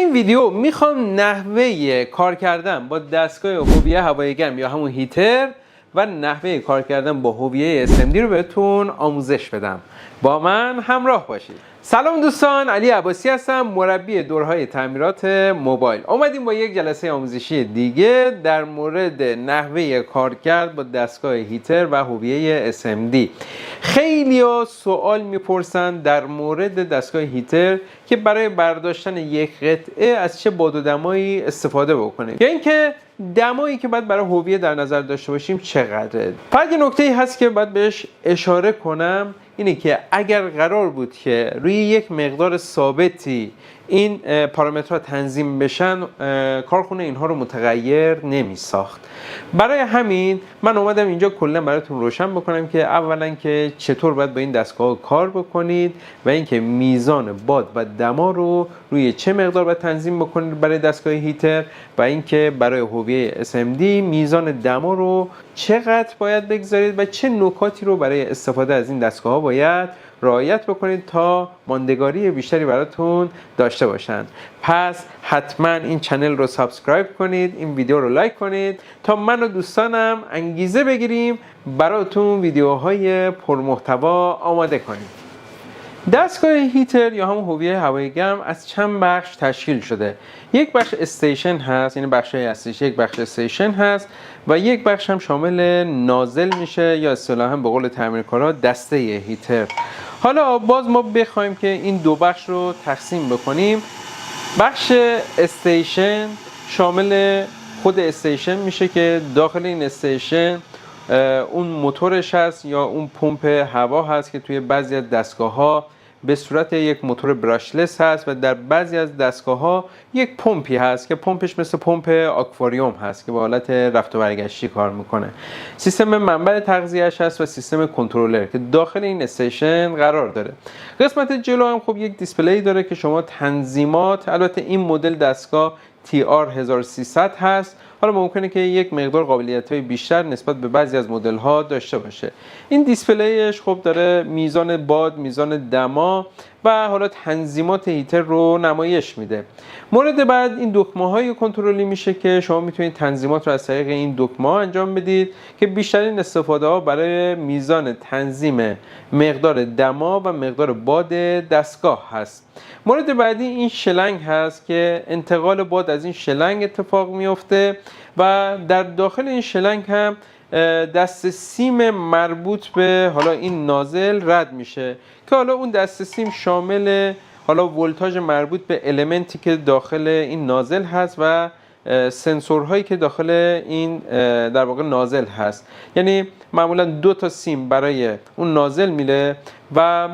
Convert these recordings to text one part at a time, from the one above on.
این ویدیو میخوام نحوه کار کردن با دستگاه هویه هوایی گرم یا همون هیتر و نحوه کار کردن با هویه SMD رو بهتون آموزش بدم. با من همراه باشید. سلام دوستان، علی عباسی هستم، مربی دورهای تعمیرات موبایل. اومدیم با یک جلسه آموزشی دیگه در مورد نحوه کارکرد با دستگاه هیتر و هویه SMD. خیلی‌ها سوال میپرسن در مورد دستگاه هیتر که برای برداشتن یک قطعه از چه باد و دمایی استفاده بکنیم یا اینکه دمایی که باید برای هویه در نظر داشته باشیم چقدره. فقط یه نکته‌ای هست که باید بهش اشاره کنم، اینه که اگر قرار بود که روی یک مقدار ثابتی این پارامترها تنظیم بشن، کارخونه اینها رو متغیر نمی ساخت. برای همین من اومدم اینجا کلا براتون روشن بکنم که اولا که چطور باید با این دستگاه کار بکنید و اینکه میزان باد و دما رو روی چه مقدار باید تنظیم بکنید برای دستگاه هیتر و اینکه برای هویه SMD میزان دما رو چقدر باید بگذارید و چه نکاتی رو برای استفاده از این دستگاه ها باید رعایت بکنید تا ماندگاری بیشتری براتون داشته باشن. پس حتما این چنل رو سابسکرایب کنید، این ویدیو رو لایک کنید تا من و دوستانم انگیزه بگیریم براتون ویدیوهای پرمحتوا آماده کنیم. دستگاه هیتر یا همون هویه هوایی گرم از چند بخش تشکیل شده. یک بخش استیشن هست، یعنی بخشای اصلیش یک بخش استیشن هست و یک بخش هم شامل نازل میشه یا اصطلاحاً به قول تعمیرکارا دسته هیتر. حالا باز ما بخوایم که این دو بخش رو تقسیم بکنیم، بخش استیشن شامل خود استیشن میشه که داخل این استیشن اون موتورش هست یا اون پمپ هوا هست که توی بعضی از دستگاه‌ها به صورت یک موتور براشلس هست و در بعضی از دستگاه‌ها یک پمپی هست که پمپش مثل پمپ آکواریوم هست که به حالت رفت و برگشتی کار میکنه. سیستم منبع تغذیه‌اش هست و سیستم کنترلر که داخل این استیشن قرار داره. قسمت جلو هم خب یک دیسپلی داره که شما تنظیمات، البته این مدل دستگاه TR1300 هست، حالا ممکنه که یک مقدار قابلیت‌های بیشتر نسبت به بعضی از مدل‌ها داشته باشه. این دیسپلیش خب داره میزان باد، میزان دما و حالا تنظیمات هیتر رو نمایش میده. مورد بعد این دکمه‌های کنترلی میشه که شما میتونید تنظیمات رو از طریق این دکمه‌ها انجام بدید که بیشترین استفاده‌ها برای میزان تنظیم مقدار دما و مقدار باد دستگاه هست. مورد بعدی این شلنگ هست که انتقال باد از این شلنگ اتفاق میفته و در داخل این شلنگ هم دست سیم مربوط به حالا این نازل رد میشه که حالا اون دست سیم شامل حالا ولتاژ مربوط به المنتی که داخل این نازل هست و سنسورهایی که داخل این در واقع نازل هست. یعنی معمولا 2 تا سیم برای اون نازل میره و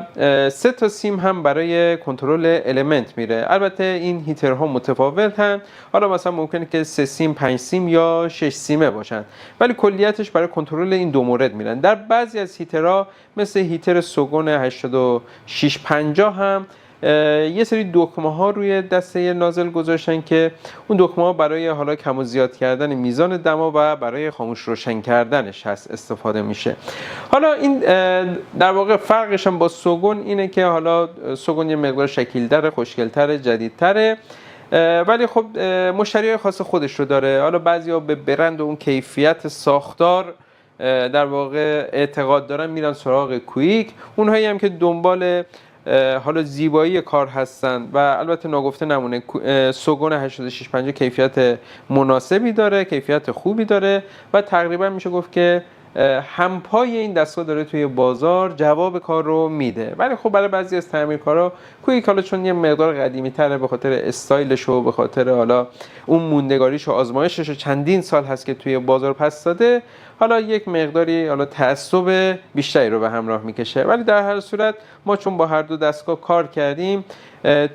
3 تا سیم هم برای کنترل المنت میره. البته این هیترها متفاوتن، حالا مثلا ممکنه که 3 سیم، 5 سیم یا 6 سیمه باشن، ولی کلیتش برای کنترل این دو مورد میرن. در بعضی از هیترها مثل هیتر سوگون 8650 هم یه سری دکمه ها روی دسته نازل گذاشتن که اون دکمه ها برای حالا کم و زیاد کردن میزان دما و برای خاموش روشن کردنش هست استفاده میشه. حالا این در واقع فرقش هم با سوگون اینه که حالا سوگون یه مقدار شکیل‌تره، خوشگل‌تره، جدیدتره، ولی خب مشتریای خاص خودش رو داره. حالا بعضیا به برند و اون کیفیت ساختار در واقع اعتقاد دارن، میرن سراغ کویک. اونهایی هم که دنبال حالا زیبایی کار هستن و البته ناگفته نمونه سوگون 8650 کیفیت مناسبی داره، کیفیت خوبی داره و تقریبا میشه گفت که همپای این دستگاه داره توی بازار جواب کار رو میده. ولی خب برای بعضی از تعمیرکارا کویک حالا چون یه مقدار قدیمی تره، به خاطر استایلش و به خاطر حالا اون موندگاریش و آزمایشش و چندین سال هست که توی بازار پس داده، حالا یک مقداری حالا تعصب بیشتری رو به همراه میکشه. ولی در هر صورت ما چون با هر دو دستگاه کار کردیم،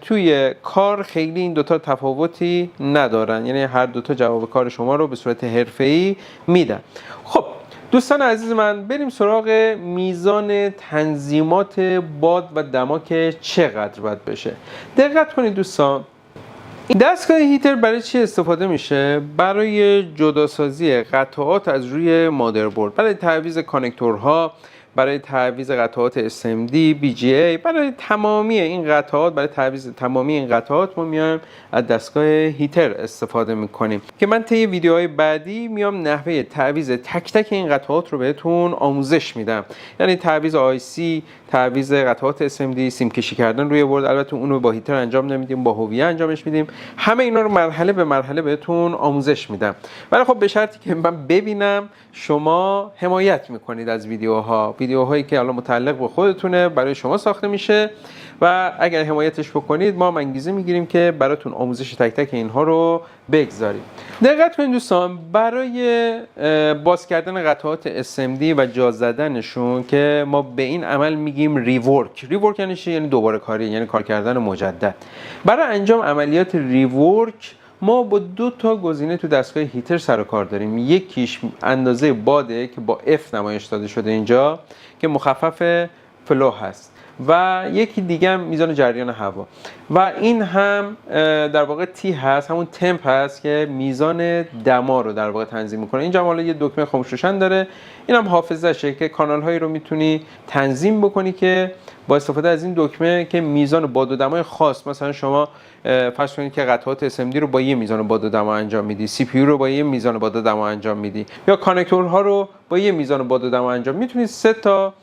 توی کار خیلی این دوتا تفاوتی ندارن، یعنی هر دوتا جواب کار شما رو به صورت حرفه‌ای میدن. خب دوستان عزیز من، بریم سراغ میزان تنظیمات باد و دما که چقدر باید بشه. دقت کنید دوستان، این دستگاه هیتر برای چی استفاده میشه؟ برای جداسازی قطعات از روی مادربرد، برای تعویض کانکتورها، برای تعویض قطعات SMD، BGA، برای تمامی این قطعات، برای تعویض تمامی این قطعات ما میایم از دستگاه هیتر استفاده میکنیم که من طی ویدیوهای بعدی میام نحوه تعویض تک تک این قطعات رو بهتون آموزش میدم. یعنی تعویض IC، تعویض قطعات SMD، سیم کشی کردن روی بورد، البته اون رو با هیتر انجام نمیدیم، با هویه انجامش میدیم. همه اینا رو مرحله به مرحله بهتون آموزش میدم. ولی خب به شرطی که من ببینم شما حمایت میکنید از ویدیوهایی که حالا متعلق به خودتونه، برای شما ساخته میشه و اگر حمایتش بکنید ما انگیزه میگیریم که براتون آموزش تک تک اینها رو بگذاریم. دقت کنید دوستان، برای باز کردن قطعات SMD و جا زدنشون که ما به این عمل میگیم ریورک یعنی چی؟ یعنی دوباره کاری، یعنی کار کردن مجدد. برای انجام عملیات ریورک ما با 2 تا گزینه تو دستگاه هیتر سر و کار داریم. یکیش اندازه باده که با F نمایش داده شده اینجا که مخفف فلو هست و یکی دیگه هم میزان جریان هوا و این هم در واقع تی هست، همون تمپ هست که میزان دما رو در واقع تنظیم میکنه. اینجا حالا یه دکمه خاموش روشن داره، این هم حافظه‌شه که کانال هایی رو میتونی تنظیم بکنی که با استفاده از این دکمه که میزان باد و دمای خاص، مثلا شما فرض کنید که قطعات SMD رو با یه میزان باد و دما انجام میدی، CPU رو با یه میزان باد و دما انجام میدی یا کانکتورها رو با یه میزان باد و دما انجام میتونید 3 تا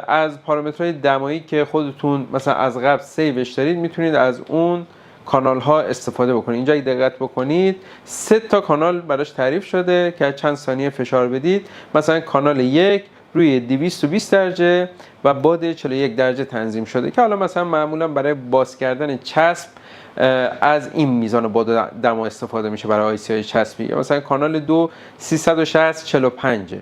از پارامترهای دمایی که خودتون مثلا از قبل سیوش دارید میتونید از اون کانال ها استفاده بکنید. اینجا دقت بکنید 3 تا کانال براش تعریف شده که چند ثانیه فشار بدید، مثلا کانال 1 روی 220 درجه و باد 41 درجه تنظیم شده که حالا مثلا معمولا برای باز کردن چسب از این میزان باد و دما استفاده میشه برای IC های چسبی. یا مثلا کانال 2 360 45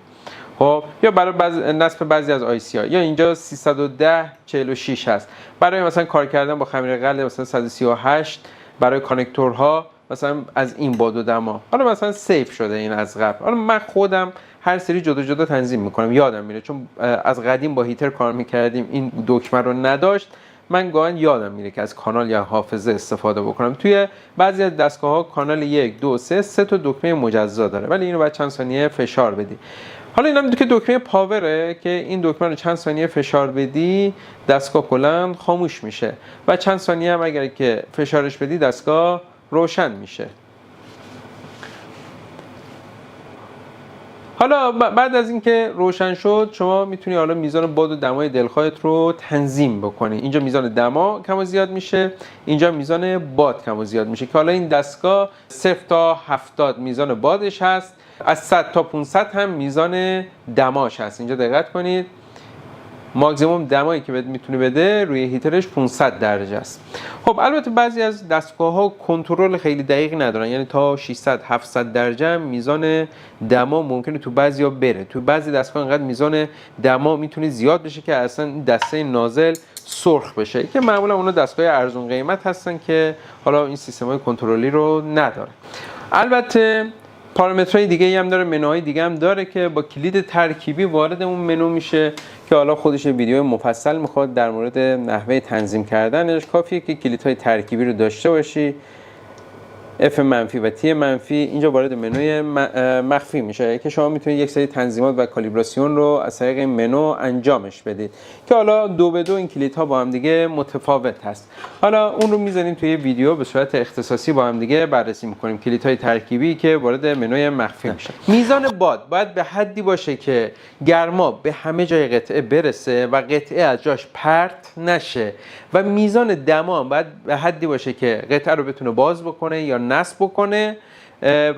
خب، یا برای نصب بعضی از IC ها، یا اینجا 310 46 هست برای مثلا کار کردن با خمیر قلب، مثلا 138 برای کانکتورها مثلا از این باد و دما. حالا مثلا سیف شده این از قبل. حالا من خودم هر سری جدا جدا تنظیم میکنم، یادم میره چون از قدیم با هیتر کار میکردیم این دکمه رو نداشت، من گاهی یادم میره که از کانال یا حافظه استفاده بکنم. توی بعضی از دستگاه‌ها کانال 1 2 3 تا دکمه مجزا داره، ولی اینو بعد چند ثانیه فشار بدی. حالا اینم که دکمه پاوره که این دکمه رو چند ثانیه فشار بدی دستگاه کلاً خاموش میشه و چند ثانیه هم اگر که فشارش بدی دستگاه روشن میشه. حالا بعد از اینکه روشن شد شما میتونی حالا میزان باد و دمای دلخواهت رو تنظیم بکنی. اینجا میزان دما کم و زیاد میشه، اینجا میزان باد کم و زیاد میشه که حالا این دستگاه 0 تا 70 میزان بادش هست، از 100 تا 500 هم میزان دماش هست. اینجا دقت کنید ماکسیمم دمایی که میتونه بده روی هیترش 500 درجه است. خب البته بعضی از دستگاه‌ها کنترل خیلی دقیق ندارن، یعنی تا 600 700 درجه هم میزان دما ممکنه تو بعضیا بره. تو بعضی دستگاه انقدر میزان دما میتونه زیاد بشه که اصلا دسته نازل سرخ بشه که معمولا اونا دستگاه ارزون قیمت هستن که حالا این سیستم‌های کنترلی رو نداره. البته پارامترهای دیگه هم داره، منوهای دیگه هم داره که با کلید ترکیبی وارد اون منو میشه که حالا خودش ویدیو مفصل میخواد در مورد نحوه تنظیم کردنش. کافیه که کلیدهای ترکیبی رو داشته باشی، F منفی و T منفی، اینجا وارد منوی مخفی میشه که شما میتونید یک سری تنظیمات و کالیبراسیون رو از طریق این منو انجامش بدید که حالا 2 به 2 این کلیدها با هم دیگه متفاوت هست. حالا اون رو میذاریم توی ویدیو به صورت اختصاصی با هم دیگه بررسی میکنیم، کلیدهای ترکیبی که وارد منوی مخفی میشه. میزان باد باید به حدی باشه که گرما به همه جای قطعه برسه و قطعه از جاش پرت نشه و میزان دما باید به حدی باشه که قطعه رو بتونه باز بکنه یا نصب بکنه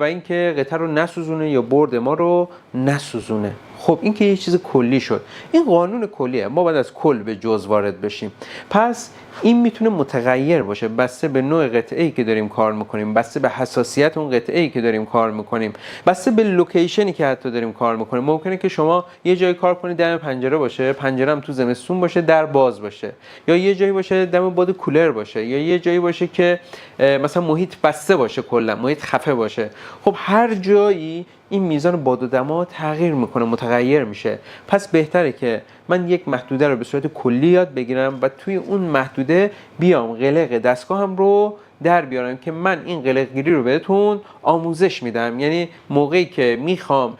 و اینکه قطعه رو نسوزونه یا برد ما رو نسوزونه. خب این که یه چیز کلی شد، این قانون کلیه، ما باید از کل به جز وارد بشیم. پس این میتونه متغیر باشه بسته به نوع قطعه‌ای که داریم کار میکنیم، بسته به حساسیت اون قطعه‌ای که داریم کار میکنیم، بسته به لوکیشنی که حتی داریم کار میکنیم. ممکنه که شما یه جایی کار کنید دم پنجره باشه، پنجره هم تو زمستون باشه در باز باشه، یا یه جایی باشه دم باد کولر باشه، یا یه جایی باشه که مثلا محیط بسته باشه، کلا محیط خفه باشه. خب هر جایی این میزان باد و دما تغییر میکنه، متغیر میشه. پس بهتره که من یک محدوده رو به صورت کلی یاد بگیرم و توی اون محدوده بیام قلق دستگاهم رو در بیارم که من این قلقگیری رو بهتون آموزش میدم. یعنی موقعی که میخوام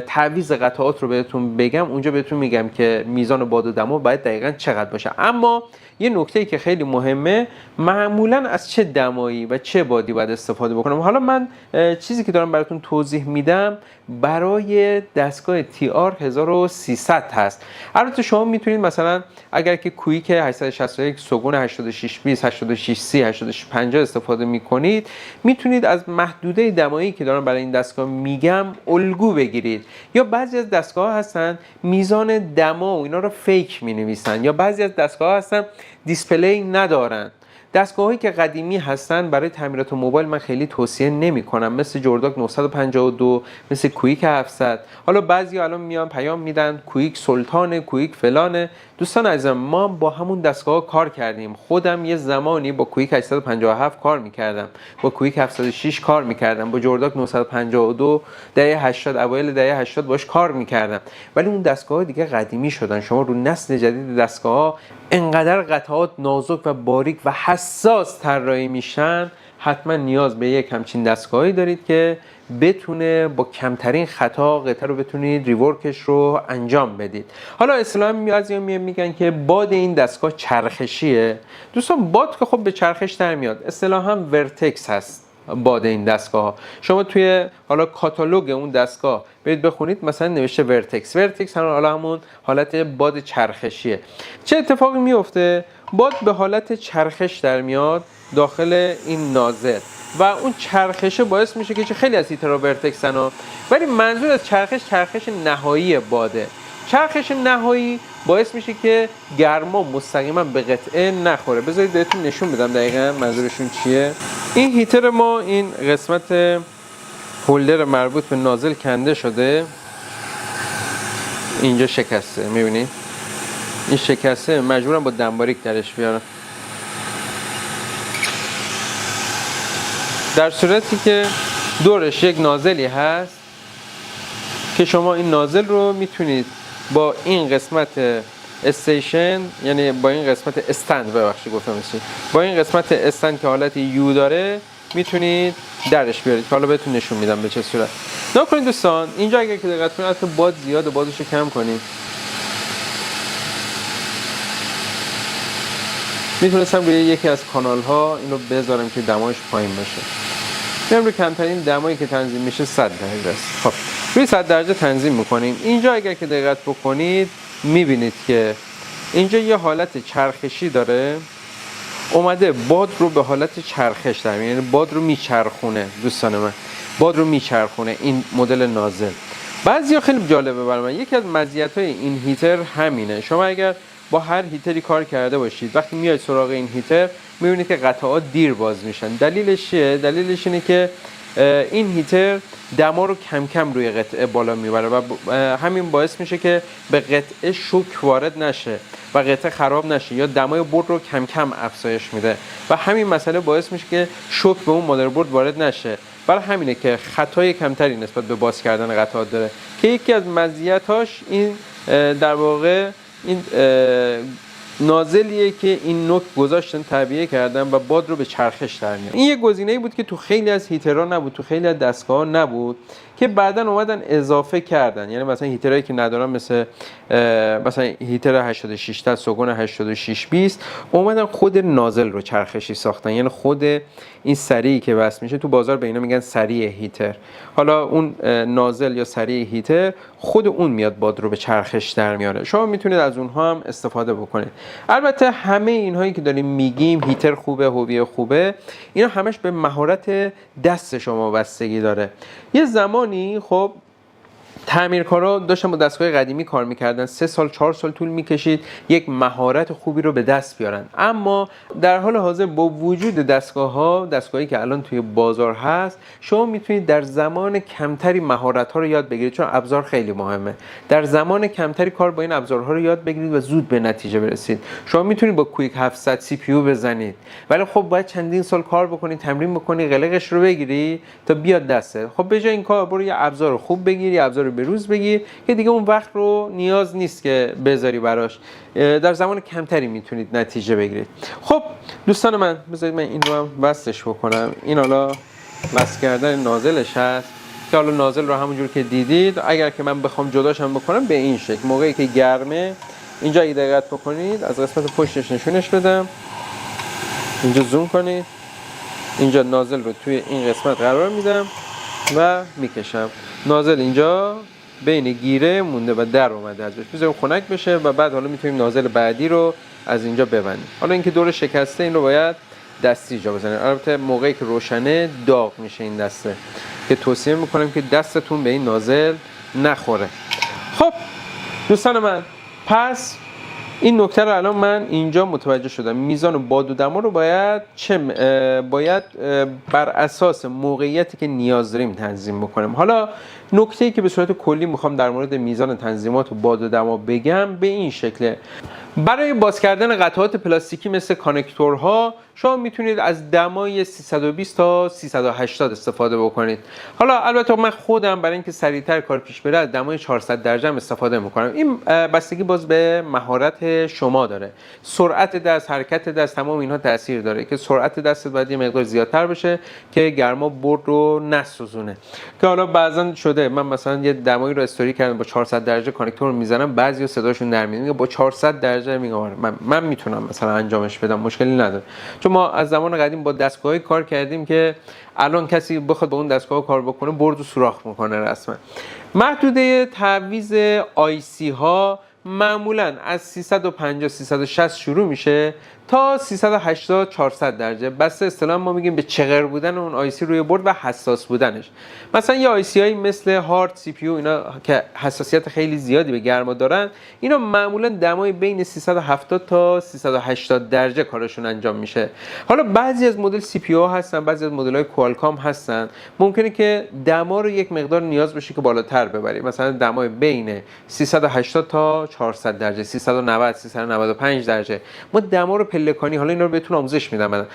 تعویض قطعات رو بهتون بگم، اونجا بهتون میگم که میزان باد و دما باید دقیقاً چقدر باشه. اما یه نکته‌ای که خیلی مهمه، معمولاً از چه دمایی و چه بادی باید استفاده بکنم. حالا من چیزی که دارم براتون توضیح میدم برای دستگاه TR 1300 هست. البته شما میتونید مثلا اگر که کویک 861 سوگون 8620 8630 8650 استفاده میکنید، میتونید از محدوده دمایی که دارم برای این دستگاه میگم الگو بگیرید. یا بعضی از دستگاه هستن میزان دما و اینا رو فیک مینویسن، یا بعضی از دستگاه هستن دیسپلی ندارن. دستگاهایی که قدیمی هستن برای تعمیرات موبایل من خیلی توصیه نمی کنم، مثل جورداک 952، مثل کویک 700. حالا بعضی الان میان پیام میدن کویک سلطان، کویک فلانه. دوستان عزیزم، ما با همون دستگاه کار کردیم. خودم یه زمانی با کویک 857 کار میکردم، با کویک 706 کار میکردم، با جورداک 952 دهه 80 اوایل دهه 80 باش کار میکردم. ولی اون دستگاه دیگه قدیمی شدن. شما رو نسل جدید دستگاه انقدر قطعات نازک و باریک و حساس طراحی میشن، حتما نیاز به یک همچین دستگاهی دارید که بتونه با کمترین خطا قطعه رو بتونید ریورکش رو انجام بدید. حالا اصطلاحاً میگن که باد این دستگاه چرخشیه. دوستان باد که خب به چرخش در میاد، اصطلاحاً ورتکس هست باد این دستگاه. شما توی حالا کاتالوگ اون دستگاه برید بخونید، مثلا نوشته ورتکس حالا همون حالت باد چرخشیه. چه اتفاقی میفته؟ باد به حالت چرخش در میاد داخل این نازل و اون چرخشه باعث میشه که خیلی از هیترها ورتکسن ها، ولی منظور از چرخش نهایی باده. چرخش نهایی باعث میشه که گرما مستقیما به قطعه نخوره. بذارید بهتون نشون بدم دقیقاً منظورشون چیه. این هیتر ما این قسمت هولدر مربوط به نازل کنده شده، اینجا شکسته، میبینید این شکسته، مجبورم با دنباریک درش بیارم. در صورتی که دورش یک نازلی هست که شما این نازل رو میتونید با این قسمت استیشن، یعنی با این قسمت استند، با این قسمت استند که حالت یو داره میتونید درش بیارید. حالا بهتون نشون میدم به چه صورت. نکنید دوستان، اینجا اگر که دقت کنید حتی باد زیاده، بادش رو کم کنید. میتونستم روی یکی از کانال ها اینو بذارم که دمایش پایین باشه. میام روی کمترین دمایی که تنظیم میشه 100 درجه است. خب روی 100 درجه تنظیم میکنیم. اینجا اگر که دقت بکنید میبینید که اینجا یه حالت چرخشی داره، اومده باد رو به حالت چرخش در میاره، یعنی باد رو میچرخونه. دوستان من، باد رو میچرخونه این مدل نازل. بعضیا خیلی جالبه برای من، یکی از مزیت‌های این هیتر همینه. شما اگر با هر هیتری کار کرده باشید، وقتی میاید سراغ این هیتر میبینید که قطعات دیر باز میشن. دلیلش چیه؟ دلیلش اینه که این هیتر دما رو کم کم روی قطعه بالا میبره و همین باعث میشه که به قطعه شوک وارد نشه و قطعه خراب نشه، یا دمای برد رو کم کم افزایش میده و همین مسئله باعث میشه که شوک به اون مادربرد وارد نشه. برای همینه که خطای کمتری نسبت به باز کردن قطعات داره، که یکی از مزیتاش این در واقع این نازلیه که این نوک گذاشتن تعبیه کردن و باد رو به چرخش در میاره. این یه گزینه‌ای بود که تو خیلی از هیترها نبود، تو خیلی از دستگاه‌ها نبود، که بعداً اومدن اضافه کردن. یعنی مثلا هیترهایی که ندارن، مثلا هیتر 86 تا سوگون 8620 اومدن خود نازل رو چرخشی ساختن. یعنی خود این سریعی که وصل میشه، تو بازار به اینا میگن سریع هیتر. حالا اون نازل یا سریع هیتر خود اون میاد باد رو به چرخش در میاره. شما میتونید از اونها هم استفاده بکنید. البته همه اینهایی که داریم میگیم، هیتر خوبه، هویه خوبه، اینا همش به مهارت دست شما بستگی داره. یه زمانی خب تعمیرکارا داشتن با دستگاه قدیمی کار میکردن، 3 سال 4 سال طول میکشید یک مهارت خوبی رو به دست بیارن. اما در حال حاضر با وجود دستگاهی که الان توی بازار هست، شما میتونید در زمان کمتری مهارت ها رو یاد بگیرید، چون ابزار خیلی مهمه. در زمان کمتری کار با این ابزارها رو یاد بگیرید و زود به نتیجه برسید. شما میتونید با کویک 700 سی پی یو بزنید، ولی خب باید چندین سال کار بکنید، تمرین بکنید، قلقش رو بگیری تا بیاد دسته. خب به جای این کار برو یه ابزار خوب بگیر، یه ابزار رو به روز بگیر که دیگه اون وقت رو نیاز نیست که بذاری براش، در زمان کمتری میتونید نتیجه بگیرید. خب دوستان من بذارید من این رو هم وصلش بکنم. این حالا وصل کردن نازلش هست که حالا نازل رو همونجور که دیدید اگر که من بخوام جداش هم بکنم به این شکل، موقعی که گرمه اینجا اگه دقت بکنید از قسمت پشتش نشونش بدم، اینجا زوم کنید، اینجا نازل رو توی این قسمت قرار میدم و میکشم. نازل اینجا بین گیره مونده و در اومده ازش، بذاریم خنک بشه و بعد حالا میتونیم نازل بعدی رو از اینجا ببندیم. حالا اینکه دور شکسته این رو باید دستی جا بزنید. البته موقعی که روشنه داغ میشه این دسته که توصیه میکنم که دستتون به این نازل نخوره. خب دوستان من، پس این نکته رو الان من اینجا متوجه شدم. میزان باد و دما رو باید بر اساس موقعیتی که نیاز داریم تنظیم بکنیم. حالا نکته‌ای که به صورت کلی میخوام در مورد میزان تنظیمات و باد و دما بگم به این شکله. برای باز کردن قطعات پلاستیکی مثل کانکتورها شما میتونید از دمای 320 تا 380 استفاده بکنید. حالا البته من خودم برای اینکه سریعتر کار پیش بره از دمای 400 درجه هم استفاده میکنم. این بستگی باز به مهارت شما داره. سرعت دست، حرکت دست، تمام اینها تاثیر داره که سرعت دست باید یه مقدار زیادتر بشه که گرما برد رو نسوزونه. که حالا بعضن شده من مثلا یه دمایی رو استوری کردم با 400 درجه کانکتور میزنم، بعضیا صداشون در میاد با 400 درجه میگم من میتونم مثلا انجامش بدم، مشکلی نداره. چون ما از زمان قدیم با دستگاهی کار کردیم که الان کسی بخواد با اون دستگاه کار بکنه برد و سوراخ میکنه رسما. محدوده تعویض آیسی ها معمولا از 350 360 شروع میشه تا 380 400 درجه. بس اصطلاحا ما میگیم به چغر بودن اون آیسی روی برد و حساس بودنش. مثلا یه آیسی هایی مثل هارد سی پی یو اینا که حساسیت خیلی زیادی به گرما دارن، اینا معمولا دمای بین 370 تا 380 درجه کارشون انجام میشه. حالا بعضی از مدل سی پی یو هستن، بعضی از مدل های کوالکام هستن ممکنه که دما رو یک مقدار نیاز بشه که بالاتر ببریم، مثلا دمای بین 380 تا 400 درجه، 390 395 درجه. ما دما رو پلکانی، حالا اینا رو بهتون آموزش میدم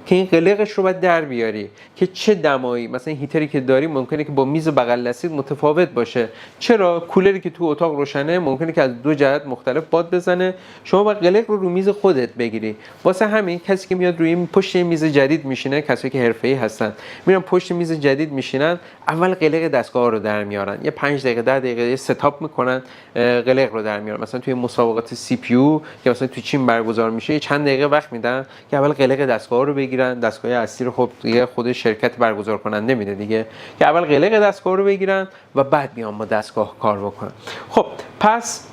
که این قلقش رو باید در بیاری که چه دمایی، مثلا هیتری که داری ممکنه که با میز بغل دستیت متفاوت باشه. چرا؟ کولری که تو اتاق روشنه ممکنه که از دو جهت مختلف باد بزنه، شما باید قلق رو میز خودت بگیری. واسه همین کسی که میاد روی پشت میز جدید میشینه، کسایی که حرفه‌ای هستن میرن پشت میز جدید میشینن، اول قلق دستگاه رو در میارن، یه 5 دقیقه 10 دقیقه ستاپ میکنن، قلق رو در میارن. مثلا توی مسابقات سی پی یو که مثلا تو چین برگزار میشه چند دقیقه وقت میدن که اول قلق دستگاه رو بگیرن، دستگاه اصلی رو خب دیگه خود شرکت برگزار کننده میده دیگه، که اول قلق دستگاه رو بگیرن و بعد بیان با دستگاه کار بکنن. خب پس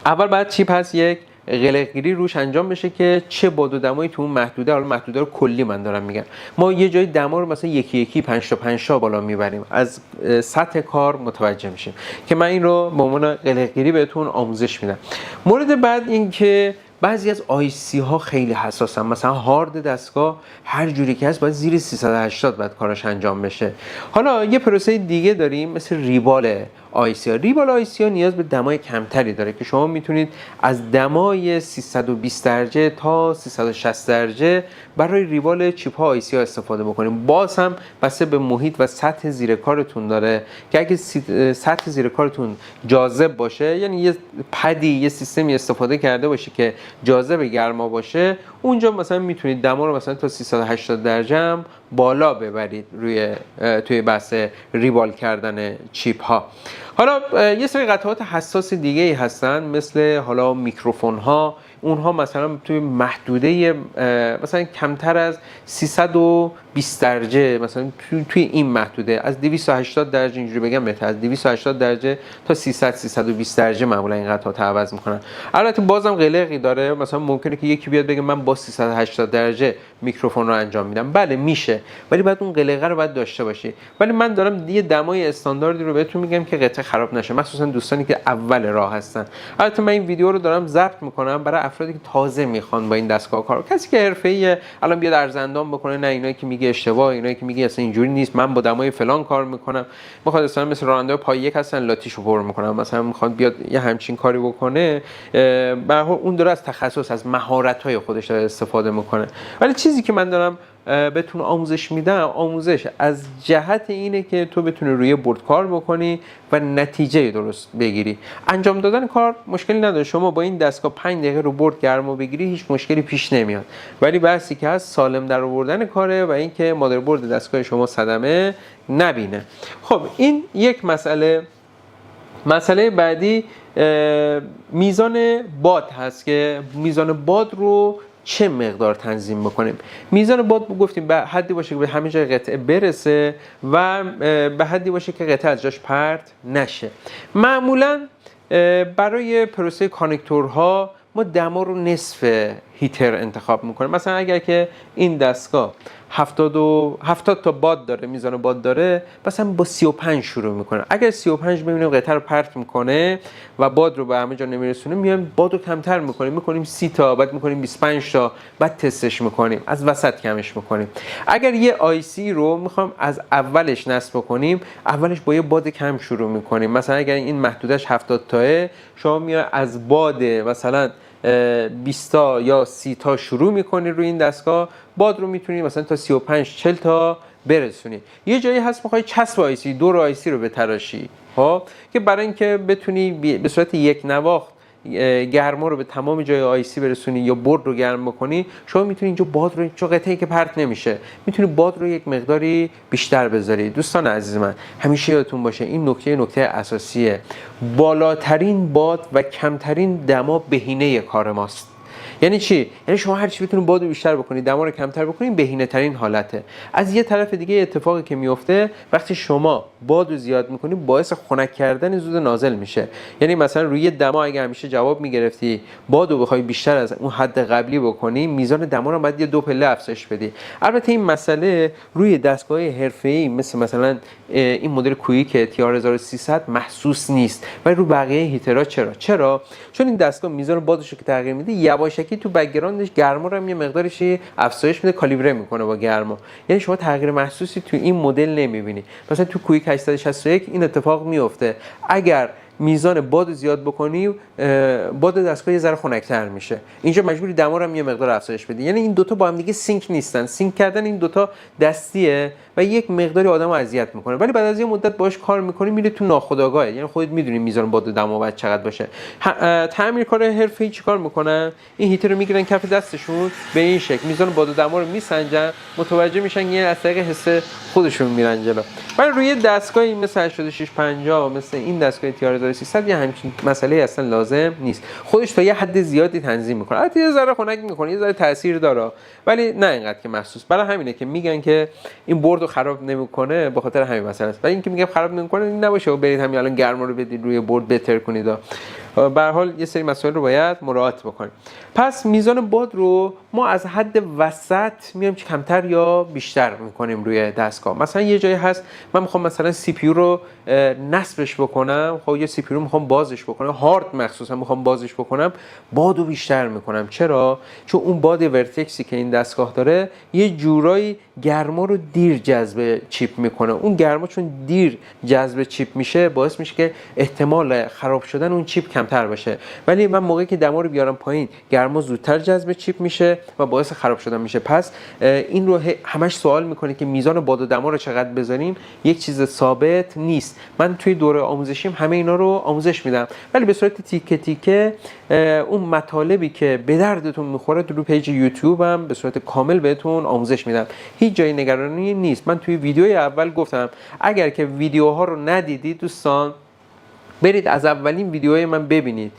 اول بعد چی؟ پس یک قلق گیری روش انجام بشه که چه باد و دمایی تو اون محدوده، حالا محدوده رو کلی من دارم میگم، ما یه جای دما رو مثلا یکی یکی 5 تا 5 تا بالا میبریم، از سطح کار متوجه میشیم که من این رو به عنوان قلق گیری بهتون آموزش میدم. مورد بعد این که بعضی از آیسی ها خیلی حساسن، مثلا هارد دستگاه هر جوری که هست باید زیر 380 باید کارش انجام بشه. حالا یه پروسه دیگه داریم مثل ریبال آیسی ها. ریبال آیسی ها نیاز به دمای کمتری داره که شما میتونید از دمای 320 درجه تا 360 درجه برای ریبال چیپ ها آیسی ها استفاده بکنید. باز هم بسته به محیط و سطح زیر کارتون داره که اگه سطح زیر کارتون جاذب باشه، یعنی یه پدی یه سیستمی استفاده کرده باشه که جاذب گرما باشه، اونجا مثلا میتونید دما رو مثلا تا 380 درجه هم بالا ببرید توی بحث ریبال کردن چیپ ها. حالا یه سری قطعات حساس دیگه ای هستن مثل حالا میکروفون ها، اونها مثلا توی محدوده مثلا کمتر از 320 درجه، مثلا توی این محدوده از 280 درجه اینجوری بگم بهتره، از 280 درجه تا 300 320 درجه معمولا این قطعات عوض میکنن. البته بازم قلقی داره، مثلا ممکنه که یکی بیاد بگه من با 380 درجه میکروفون رو انجام میدم، بله میشه، ولی بعد اون قلقه رو باید داشته باشی. ولی من دارم یه دمای استانداردی رو بهتون میگم که قطعه خراب نشه، مخصوصا دوستانی که اول راه هستن. البته من این ویدیو رو دارم ضبط میکنم برای افرادی که تازه میخوان با این دستگاه کار، کسی که حرفه‌ایه الان بیاد ارزندام بکنه، نه اینایی که میگه اشتباه، اینایی که میگه اصلا اینجوری نیست، من با دمای فلان کار میکنم، میخواد اصلا مثل راننده پای یک هستن لاتیشو پر میکنم، مثلا میخواد بیاد یه همچین کاری بکنه، به هر حال اون داره از تخصص، از مهارت‌های خودش داره استفاده میکنه. ولی چیزی که من دارم بهتون آموزش میدم، آموزش از جهت اینه که تو بتونی روی بورد کار بکنی و نتیجه درست بگیری. انجام دادن کار مشکلی نداره، شما با این دستگاه 5 دقیقه رو بورد گرما بگیری هیچ مشکلی پیش نمیاد، ولی بحثی که هست سالم در آوردن کاره و اینکه مادربرد دستگاه شما صدمه نبینه. خب این یک مسئله بعدی میزان باد هست که میزان باد رو چه مقدار تنظیم بکنیم. میزان باد گفتیم به حدی باشه که به همه جای قطعه برسه و به حدی باشه که قطعه از جاش پرت نشه. معمولا برای پروسه کانکتورها ما دما رو نصف هیتر انتخاب میکنیم. مثلا اگر که این دستگاه 70 تا باد داره، میزان باد داره، مثلا با 35 شروع میکنه. اگر 35 ببینیم قطعه رو پرت میکنه و باد رو به همه جا نمیرسونه، میایم باد رو کمتر میکنیم 30 تا، بعد میکنیم 25 تا، بعد تستش میکنیم، از وسط کمش میکنیم. اگر یه آی سی رو میخوام از اولش نصب بکنیم، اولش با یه باد کم شروع میکنیم. مثلا اگر این محدودش 70 تاه، شما میای از باد مثلا 20 تا یا 30 تا شروع میکنی روی این دستگاه، باد رو میتونی مثلا تا 35 40 تا برسونی. یه جایی هست میخوای چسب آیسی، دور آیسی رو بتراشی، ها، که برای اینکه بتونی به صورت یک نواخت گرما رو به تمام جای آیسی برسونی یا برد رو گرم بکنی، شما میتونی اینجا باد رو، چون قطعه‌ای که پرت نمیشه، میتونی باد رو یک مقداری بیشتر بذاری. دوستان عزیز من، همیشه یادتون باشه این نکته اساسیه، بالاترین باد و کمترین دما بهینه کار ماست. یعنی چی؟ یعنی شما هر چی بتونید باد رو بیشتر بکنید، دما رو کمتر بکنید، بهینه ترین حالته. از یه طرف دیگه اتفاقی که میفته وقتی شما باد رو زیاد میکنید، باعث خنک کردن زود نازل میشه. یعنی مثلا روی دما اگه همیشه جواب میگرفتی، باد رو بخوای بیشتر از اون حد قبلی بکنی، میزان دما رو باید یه 2 پله افزایش بدی. البته این مسئله روی دستگاه حرفه‌ای مثلا این مدل کویک TR1300 محسوس نیست، ولی رو بقیه هیترها چرا؟ چون این دستگاه میزان بادش رو که تغییر میده، یواشکی تو بک‌گراندش گرما رو هم یه مقدارش افزایش میده، کالیبره میکنه با گرما. یعنی شما تغییر محسوسی تو این مدل نمیبینی. مثلا تو کویک 861 این اتفاق میفته، اگر میزان باد زیاد بکنی، باد دستگاه یه ذره خنک‌تر میشه، اینجا مجبوری دما رو هم یه مقدار افزایش بدی. یعنی این دوتا با هم دیگه سینک نیستن. سینک کردن این دوتا دستیه و یک مقداری آدمو اذیت میکنه، ولی بعد از یه مدت باهاش کار میکنی میره تو ناخودآگاهه. یعنی خودت میدونی میزان باد و دما باید چقدر باشه. تعمیرکار حرفه‌ای چیکار میکنن؟ این هیتر رو میگیرن کف دستشون، به این شکل میزان باد و دما رو میسنجن، متوجه میشن، یه از طریق حس خودشون میرن جلو. ولی روی دستگاهی مثل 8650 مثل این دستگاه TR1300 یه همچین مسئله اصلا لازم نیست. خودش تا یه حد زیادی تنظیم میکنه، البته یه ذره خنک میکنه، یه ذره تاثیر داره، ولی نه اینقدر که محسوس. برای همینه که میگن که این بورد رو خراب نمیکنه، به خاطر همین مسئله است. ولی اینکه میگم خراب نمیکنه این نباشه و برید همین الان گرما رو بدید روی بورد بهتر کنید. به هر حال یه سری مسائل رو باید مراعات بکنیم. پس میزان باد رو ما از حد وسط میایم کمتر یا بیشتر میکنیم روی دستگاه. مثلا یه جایی هست من میخوام مثلا سی پی یو رو نصبش بکنم، خب یه سی پی یو رو میخوام بازش بکنم، هارد مخصوصا میخوام بازش بکنم، باد رو بیشتر میکنم. چرا؟ چون اون باد ورتکسی که این دستگاه داره یه جورایی گرما رو دیر جذب چیپ میکنه. اون گرما چون دیر جذب چیپ میشه، باعث میشه که احتمال خراب شدن اون چیپ کمتر باشه. ولی من موقعی که دما رو بیارم پایین، گرما زودتر جذب چیپ میشه و باعث خراب شدن میشه. پس این رو همش سوال میکنه که میزان باد و دما رو چقدر بذاریم. یک چیز ثابت نیست. من توی دوره آموزشیم همه اینا رو آموزش میدم، ولی به صورت تیکه تیکه اون مطالبی که به دردتون میخوره رو پیج یوتیوبم به صورت کامل بهتون آموزش میدم. هیچ جای نگرانی نیست. من توی ویدیوی اول گفتم اگر که ویدیوها رو ندیدید دوستان، برید از اولین ویدیوهای من ببینید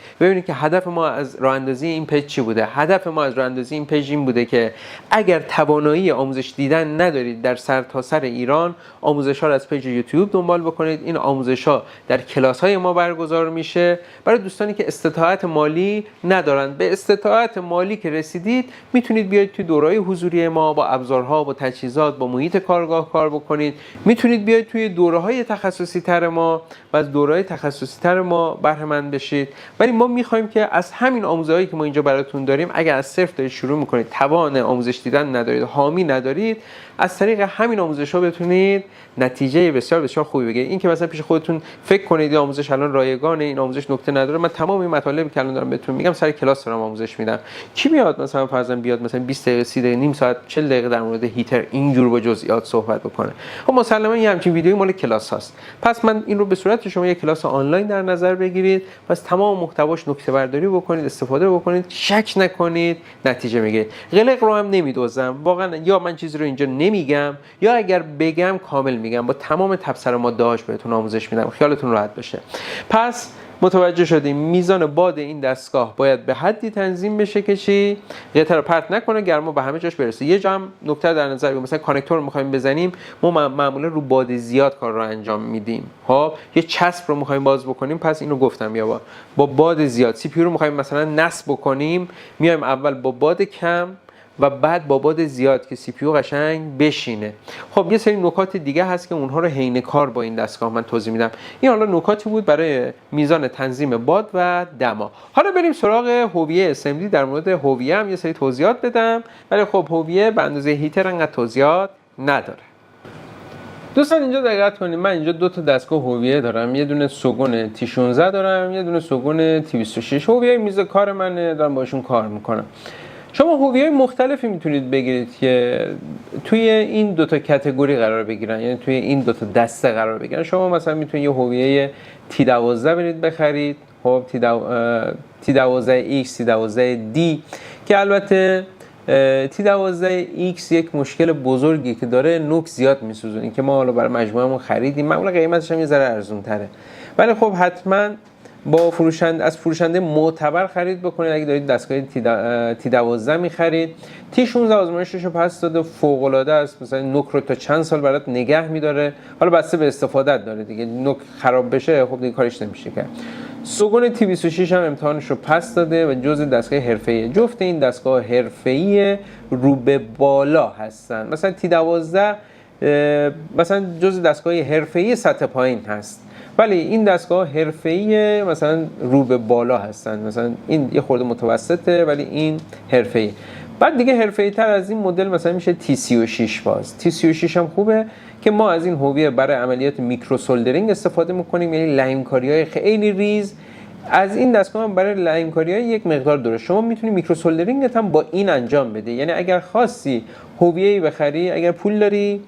که هدف ما از راه اندازی این پیج چی بوده. هدف ما از راه اندازی این پیج این بوده که اگر توانایی آموزش دیدن ندارید در سرتاسر ایران، آموزش‌ها رو از پیج یوتیوب دنبال بکنید. این آموزش‌ها در کلاس‌های ما برگزار میشه برای دوستانی که استطاعت مالی ندارن. به استطاعت مالی که رسیدید میتونید بیاید توی دوره‌های حضوری ما با ابزارها، با تجهیزات، با محیط کارگاه کار بکنید. میتونید بیاید توی دوره‌های تخصصی تر ما و از دوره‌های تخصصی خصوصی تر ما بهره مند بشید. ولی ما میخوایم که از همین آموزهایی که ما اینجا براتون داریم، اگر از صفر دارید شروع میکنید، توان آموزش دیدن ندارید، حامی ندارید، از طریق همین آموزش‌ها بتونید نتیجه بسیار بسیار خوبی بگیرید. این که مثلا پیش خودتون فکر کنید این آموزش الان رایگانه، این آموزش نکته نداره، من تمام این مطالبی که الان دارم بهتون میگم سر کلاس دارم آموزش میدم. کی میاد مثلا فرضاً بیاد مثلا 20 دقیقه 30 دقیقه نیم ساعت 40 دقیقه در مورد هیتر اینجور با جزئیات صحبت بکنه؟ خب مسلماً یه همچین ویدیویی مال کلاس هاست. پس من این رو به صورت شما یک کلاس آنلاین در نظر بگیرید، پس تمام محتواش نکته برداری بکنید، استفاده بکنید، شک نکنید، نتیجه میگیرید. قلق رو هم نمیدوزم واقعا، یا من چیزی رو اینجا نمیگم یا اگر بگم کامل میگم، با تمام تبصره ماده‌هاش بهتون آموزش میدم، خیالتون راحت بشه. پس متوجه شدیم میزان باد این دستگاه باید به حدی تنظیم بشه که چی قطعه رو پرت نکنه، گرما به همه جاش برسه. یه جا هم نکته در نظر بگیریم، مثلا کانکتور رو می‌خوایم بزنیم، ما معمولا رو باد زیاد کار رو انجام میدیم. خب یه چسب رو می‌خوایم باز بکنیم، پس اینو گفتم یا با باد زیاد. سی پی یو رو می‌خوایم مثلا نصب بکنیم، میایم اول با باد کم و بعد با باد زیاد که سی پی یو قشنگ بشینه. خب یه سری نکات دیگه هست که اونها رو حین کار با این دستگاه من توضیح میدم. این حالا نکاتی بود برای میزان تنظیم باد و دما. حالا بریم سراغ هویه اسمبلی. در مورد هویه هم یه سری توضیحات بدم، ولی خب هویه به اندازه هیتر انقدر توضیحات نداره. دوستان اینجا دقت کنید، من اینجا دو تا دستگاه هویه دارم، یه دونه سوگون تی 16 دارم، یه دونه سوگون تی 26. هویه میز کار منه، دارم باشون کار میکنم. شما هویه‌های مختلفی میتونید بگیرید که توی این دو تا کاتگوری قرار بگیرن، یعنی توی این دو تا دسته قرار بگیرن. شما مثلا میتونید یه هویه تی 12 برید بخرید، خب تی 12 X، تی 12 D، که البته تی 12 X یک مشکل بزرگی که داره، نوک زیاد میسوزونه که ما حالا برای مجموعه‌مون خریدیم، معمولا قیمتش هم یه ذره ارزون تره، ولی خب حتما با از فروشنده معتبر خرید بکنید. اگه دارید دستگاه تی 12 می‌خرید، تی 16 آزمایشش رو پس داده، فوق العاده است، مثلا نوک رو تا چند سال برات نگه می‌داره. حالا بسته به استفادت داره دیگه، نوک خراب بشه خب دیگه کارش نمیشه کرد. سوگون تی 26 هم امتحانش رو پس داده و جزء دستگاه حرفه‌ای. جفت این دستگاه حرفه‌ای رو به بالا هستن. مثلا تی 12 مثلا جزء دستگاه حرفه‌ای سطح پایین هست، ولی این دستگاه حرفه‌ای مثلا رو به بالا هستن. مثلا این یه خورده متوسطه ولی این حرفه‌ای. بعد دیگه حرفه‌ای تر از این مدل مثلا میشه تی 36. باز تی 36 هم خوبه که ما از این هویه برای عملیات میکرو سولدرینگ استفاده میکنیم، یعنی لایم‌کاری‌های خیلی ریز. از این دستگاه هم برای لایم‌کاری‌های یک مقدار داره. شما میتونی میکرو سولدرینگت هم با این انجام بده، یعنی اگر خواستی هویه‌ای بخری، اگر پول داری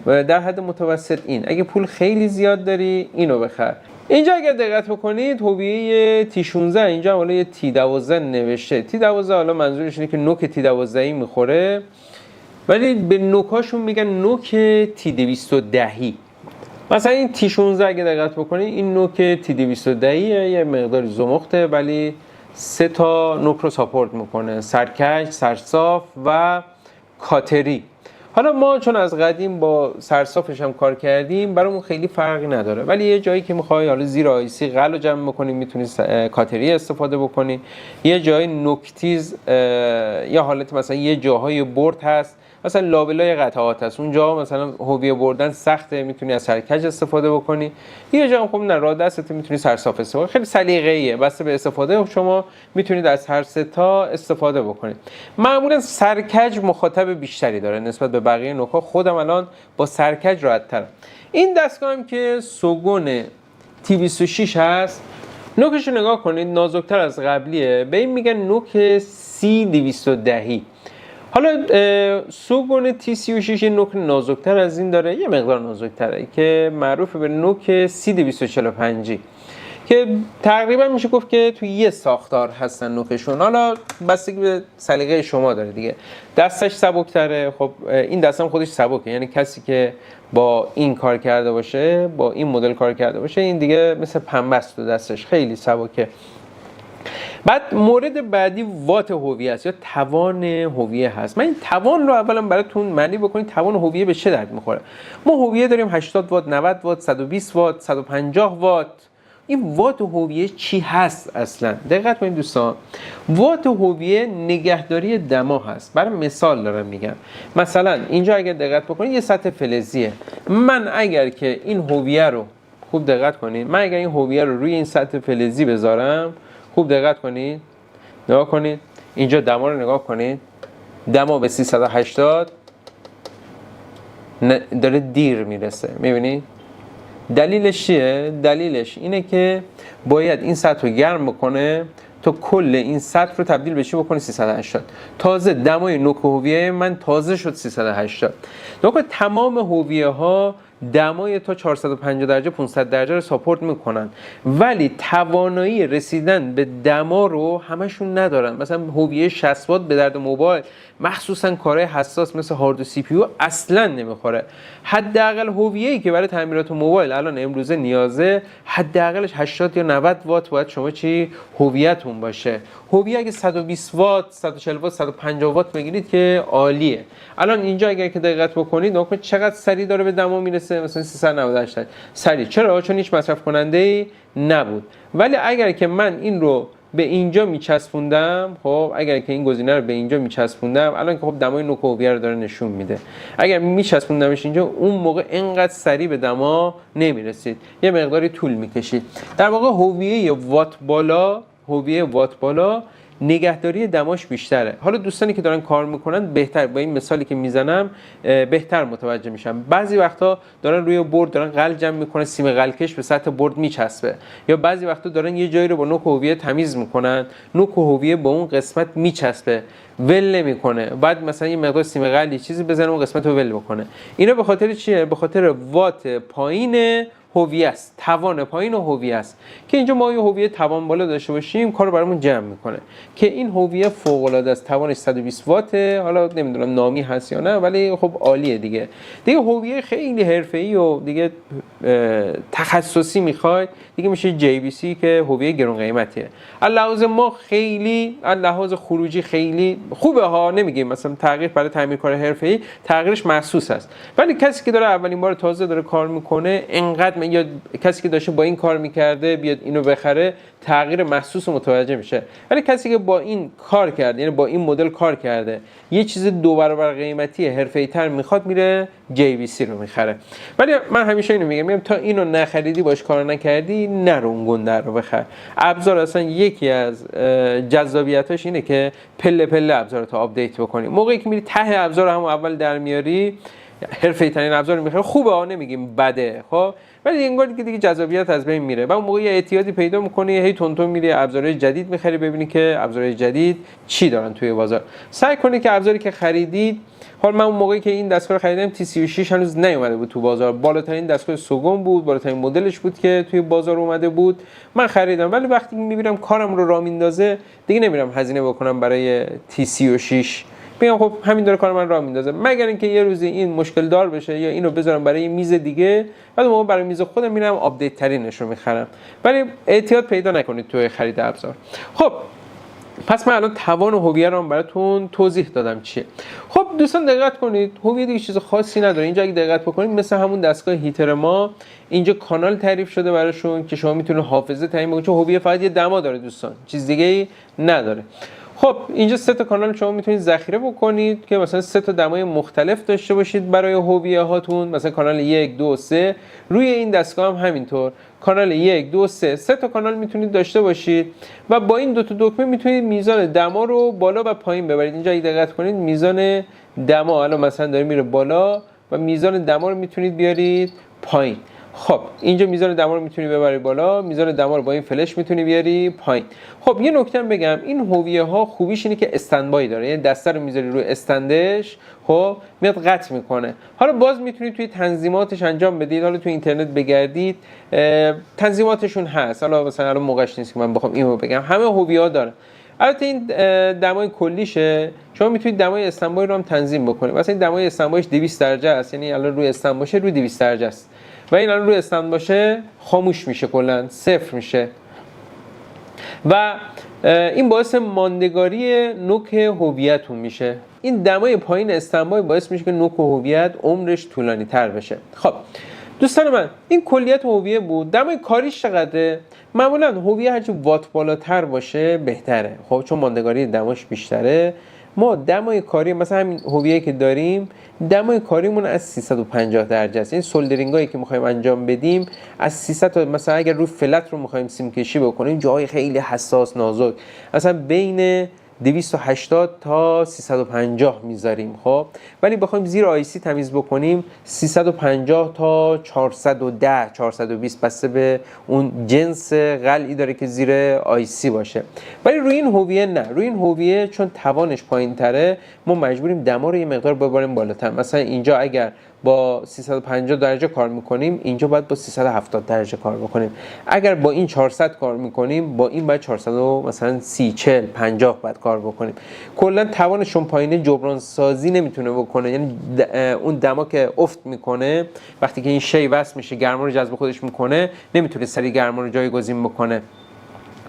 و در حد متوسط این، اگه پول خیلی زیاد داری اینو بخر. اینجا اگر دقت بکنید هویه تی 16 اینجا حالا یه تی 12 نوشته. تی 12 حالا منظورش اینه که نوک تی 12 میخوره، ولی به نوکاشون میگن نوک تی 210. مثلا این تی 16 اگه دقت بکنید این نوک تی 210 یه مقدار زمخته، ولی 3 تا نوک رو ساپورت میکنه: سرکش، سرصاف و کاتری. حالا ما چون از قدیم با سرصافش هم کار کردیم برامون خیلی فرقی نداره، ولی یه جایی که میخوای حالا زیر آیسی قل رو جمع بکنی میتونی کاتری استفاده بکنی. یه جای نوکتیز یا حالت مثلا یه جاهای برد هست، مثلا لابلای قطعات هست، اونجا مثلا هویه بردن سخته، میتونی از سرکج استفاده بکنی. یه جا هم خب نه، راه دستت میتونی سرصاف استفاده. خیلی سلیقه‌ایه، بسته به استفاده شما میتونید از هر سه تا استفاده بکنید. معمولا سرکج مخاطب بیشتری داره نسبت به بقیه نوک‌ها. خودم الان با سرکج راحت‌ترم. این دستگاه هم که سوگون تی 26 هست، نوکش رو نگاه کنید، نازکتر از قبلیه. به این میگن نوک سی 210. حالا سوگون تی 36 نوک نازکتر از این داره، یه مقدار نازکتره، که معروف به نوک سی 245 که تقریبا میشه گفت که توی یه ساختار هستن نوکشون. حالا بستگی به سلیقه شما داره دیگه. دستش سبکتره. خب این دست هم خودش سبکه، یعنی کسی که با این کار کرده باشه، با این مدل کار کرده باشه، این دیگه مثل پنبه است، دستش خیلی سبکه. بعد مورد بعدی وات هویه است یا توان هویه هست. من این توان رو اولا براتون معنی بکنید. توان هویه به چه درد میخوره؟ ما هویه داریم 80 وات، 90 وات، 120 وات، 150 وات. این وات هویه چی هست اصلا؟ دقت کنید دوستان، وات هویه نگهداری دما هست. برای مثال دارم میگم، مثلا اینجا اگر دقت بکنید یه سطح فلزیه. من اگر که این هویه رو خوب دقت کنید. من اگر این هویه رو روی این سطح فلزی بذارم، خوب دقت کنید، نگاه کنید اینجا دما رو نگاه کنید، دما به 380 داره دیر میرسه. میبینید دلیلش چیه؟ دلیلش اینه که باید این سطح رو گرم بکنه تا کل این سطح رو تبدیل بشه بکنه 380. تازه دمای نوک هویه من تازه شد 380. نوک تمام هویه ها دمای تا 450 درجه 500 درجه رو ساپورت میکنن، ولی توانایی رسیدن به دما رو همشون ندارن. مثلا هویه 60 وات به درد موبایل مخصوصا کارهای حساس مثل هارد و سی پی یو اصلا نمیخوره. حداقل هویه‌ای که برای تعمیرات موبایل الان امروزه نیازه حداقلش 80 یا 90 وات باید شما چی هویتون باشه. هویه اگه 120 وات 140 وات 150 وات بگیرید که عالیه. الان اینجا اگر که دقت بکنید نگاه چقدر سریع داره به دما میرسه، مثلا 398 سریع. چرا؟ چون هیچ مصرف کننده ای نبود. ولی اگر که من این رو به اینجا میچسبوندم، خب اگر که این گزینه رو به اینجا میچسبوندم، الان که خب دمای نوک هویه رو داره نشون میده، اگر میچسبوندمش اینجا اون موقع اینقدر سریع به دما نمیرسید، یه مقداری طول میکشید. در واقع هویه وات بالا نگهداری دماش بیشتره. حالا دوستانی که دارن کار میکنن بهتر با این مثالی که میزنم بهتر متوجه میشن. بعضی وقتا دارن روی برد دارن غل جمع میکنن، سیم غلکش به سطح برد میچسبه، یا بعضی وقتا دارن یه جایی رو با نوک هویه تمیز میکنن، نوک هویه با اون قسمت میچسبه ول نمیکنه، بعد مثلا یه مقدار سیم غل چیزی بزنه اون قسمت رو ول بکنه. اینا به خاطر چیه؟ به خاطر وات پایین هویه است، توان پایین هویه است که اینجا ما یه هویه توان بالا داشته باشیم کارو برامون جمع میکنه که این هویه فوق العاده است، توانش 120 واته. حالا نمیدونم نامی هست یا نه ولی خب عالیه دیگه هویه خیلی حرفه‌ای و دیگه تخصصی میخواد دیگه میشه JVC که هویه گران قیمتیه. لحاظ ما خیلی لحاظ خروجی خیلی خوبه ها، نمیگیم مثلا تغییر برای تعمیر کار حرفه‌ای تغییرش محسوس است، ولی کسی که داره اولین بار تازه داره کار میکنه انقدر یا کسی که داشته با این کار میکرده بیاد اینو بخره تغییر محسوس متوجه میشه. ولی کسی که با این کار کرده، یعنی با این مدل کار کرده، یه چیز 2 برابر قیمتی حرفه‌ای تر میخواد میره JVC رو میخره. ولی من همیشه اینو میگم تا اینو نخریدی باش کار نکردی نرو اون گنده رو بخر. ابزار اصلا یکی از جذابیتاش اینه که پله پله ابزارات رو آپدیت بکنی. موقعی که میری ته ابزار همون اول در میاری حرفه‌ای ترین ابزار میخره، خوبه ها نمیگیم بده، خب ولی انگار دیگه جذابیت از بین میره و اون موقع یه اعتیادی پیدا میکنی، هی تون میری ابزارهای جدید میخری ببینی که ابزارهای جدید چی دارن توی بازار. سعی کنی که ابزاری که خریدید، حالا من اون موقعی که این دستگاه رو خریدم T36 هنوز نیومده بود تو بازار، بالاترین دستگاه سوگم بود، بالاترین مدلش بود که توی بازار اومده بود، من خریدم. ولی وقتی میبینم کارم رو راه میندازه دیگه نمیرم هزینه بکنم برای T36، میگم خب همین داره کار من راه میندازه، مگر اینکه یه روزی این مشکل دار بشه یا اینو بذارم برای یه میز دیگه، بعد موقع برای میز خودم میرم آپدیت ترینش رو میخرم. ولی اعتیاد پیدا نکنید توی خرید ابزار. خب پس من الان توان و هویه رو براتون توضیح دادم چیه. خب دوستان دقت کنید، هویه دیگه چیز خاصی نداره. اینجا اگه دقت بکنید مثل همون دستگاه هیتر ما اینجا کانال تعریف شده براشون که شما میتونید حافظه تعیین بکنید، چون هویه فقط یه دما داره دوستان، چیز دیگه ای نداره. خب اینجا 3 تا کانال شما میتونید ذخیره بکنید که مثلا 3 تا دمای مختلف داشته باشید برای هویه هاتون، مثلا کانال 1 2 3. روی این دستگاه هم همینطور کانال 1 2 3 تا کانال میتونید داشته باشید و با این 2 تا دکمه میتونید میزان دما رو بالا و پایین ببرید. اینجا اگه دقت کنید میزان دما الان مثلا داره میره بالا و میزان دما رو میتونید بیارید پایین. خب اینجا میزان دما رو میتونی ببری بالا، میزان دما رو با این فلش میتونی بیاری پایین. خب یه نکته بگم، این هویه ها خوبیش اینه که استندبای داره، یعنی دسته رو میذاری روی استندش، خب میاد قطع میکنه. حالا باز میتونید توی تنظیماتش انجام بدید، حالا توی اینترنت بگردید تنظیماتشون هست. حالا مثلا الان موقعش نیست که من بخوام اینو بگم، همه هویه ها داره. البته این دمای کلیشه، شما میتونید دمای استندبای رو هم تنظیم بکنید. مثلا این دمای استندبایش 200 درجه است، یعنی الان روی استند باشه روی 200 درجه است و این الان روی استند باشه خاموش میشه، کلا صفر میشه و این باعث ماندگاری نوک هویتون میشه. این دمای پایین استندبای باعث میشه که نوک هویت عمرش طولانی تر بشه. خب دوستان من این کلیت هویه بود. دمای کاریش چقدره؟ معمولا هویه هرچی وات بالاتر باشه بهتره، خب چون ماندگاری دماش بیشتره ما دمای کاری مثلا همین هویه که داریم دمای کاریمون از 350 درجه است. این سولدرینگ هایی که میخوایم انجام بدیم از 300 تا مثلا اگر روی فلت رو میخوایم سیم کشی بکنیم جای خیلی حساس نازک مثلا بین 280 تا 350 میذاریم. خب ولی بخوایم زیر آی سی تمیز بکنیم 350 تا 410 420 بسته به اون جنس قلعی داره که زیر آی سی باشه. ولی روی این هویه نه، روی این هویه چون توانش پایین تره ما مجبوریم دما رو یه مقدار ببریم بالاتر. مثلا اینجا اگر با 350 درجه کار میکنیم اینجا باید با 370 درجه کار بکنیم. اگر با این 400 کار میکنیم با این باید 400 مثلا 30 40 50 باید کار بکنیم. کلا توانشون پایینه جبران سازی نمیتونه بکنه، یعنی اون دما که افت میکنه وقتی که این شی وصل میشه گرما رو جذب خودش میکنه نمیتونه سریع گرما رو جایگزین بکنه.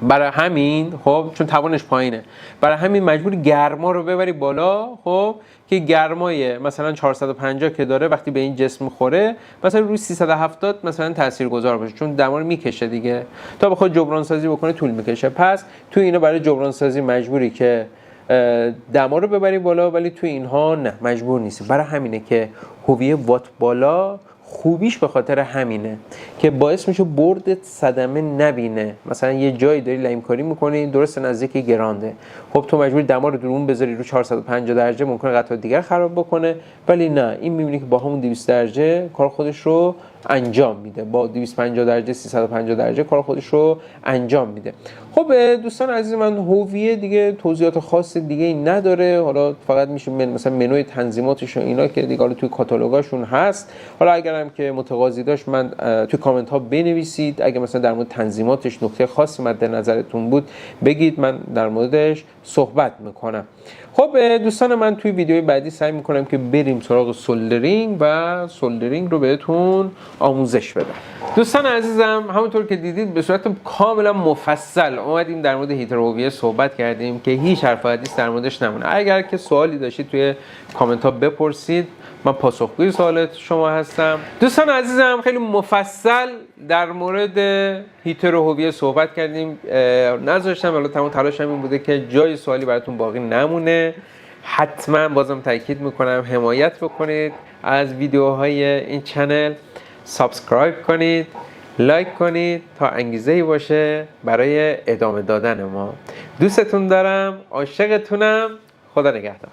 برای همین خب چون توانش پایینه برای همین مجبور گرما رو ببری بالا. خب که گرمای مثلا 450 که داره وقتی به این جسم میخوره مثلا روی 370 مثلا تاثیرگذار باشه چون دما رو میکشه دیگه، تا بخواد جبران سازی بکنه طول میکشه. پس تو اینا برای جبران سازی مجبوری که دما رو ببری بالا، ولی تو اینها نه مجبور نیستی. برای همینه که هویه وات بالا خوبیش به خاطر همینه که باعث میشه بردت صدمه نبینه. مثلا یه جایی داری لیم کاری میکنی درست نزدیک گرانده، خب تو مجبوری دما رو درون بذاری رو 450 درجه ممکنه قطعات دیگر خراب بکنه، ولی نه این میبینی که با همون 200 درجه کار خودش رو انجام میده، با 250 درجه 350 درجه کار خودش رو انجام میده. خب دوستان عزیز من هویه دیگه توضیحات خاص دیگه ای نداره، حالا فقط میشه مثلا منوی تنظیماتش و اینا که دیگه حالا توی کاتالوگاشون هست. حالا اگرم که متقاضی داشت من توی کامنت ها بنویسید، اگه مثلا در مورد تنظیماتش نکته خاصی مد نظرتون بود بگید، من در موردش صحبت میکنم. خب دوستان من توی ویدیوی بعدی سعی میکنم که بریم سراغ سولدرینگ و سولدرینگ رو بهتون آموزش بدم. دوستان عزیزم همونطور که دیدید به صورت کاملا مفصل اومدیم در مورد هیتر هویه صحبت کردیم که هیچ حرف و حدیث در موردش نمونه. اگر که سوالی داشتید توی کامنت ها بپرسید، من پاسخگوی سوالات شما هستم. دوستان عزیزم خیلی مفصل در مورد هیتر هویه صحبت کردیم، نذاشتم حالا تمام تلاشم این بوده که جای سوالی براتون باقی نمونه. حتما بازم تاکید میکنم حمایت بکنید از ویدیوهای این چنل، سابسکرایب کنید، لایک کنید تا انگیزه‌ای باشه برای ادامه دادن ما. دوستتون دارم، عاشقتونم، خدا نگهدار.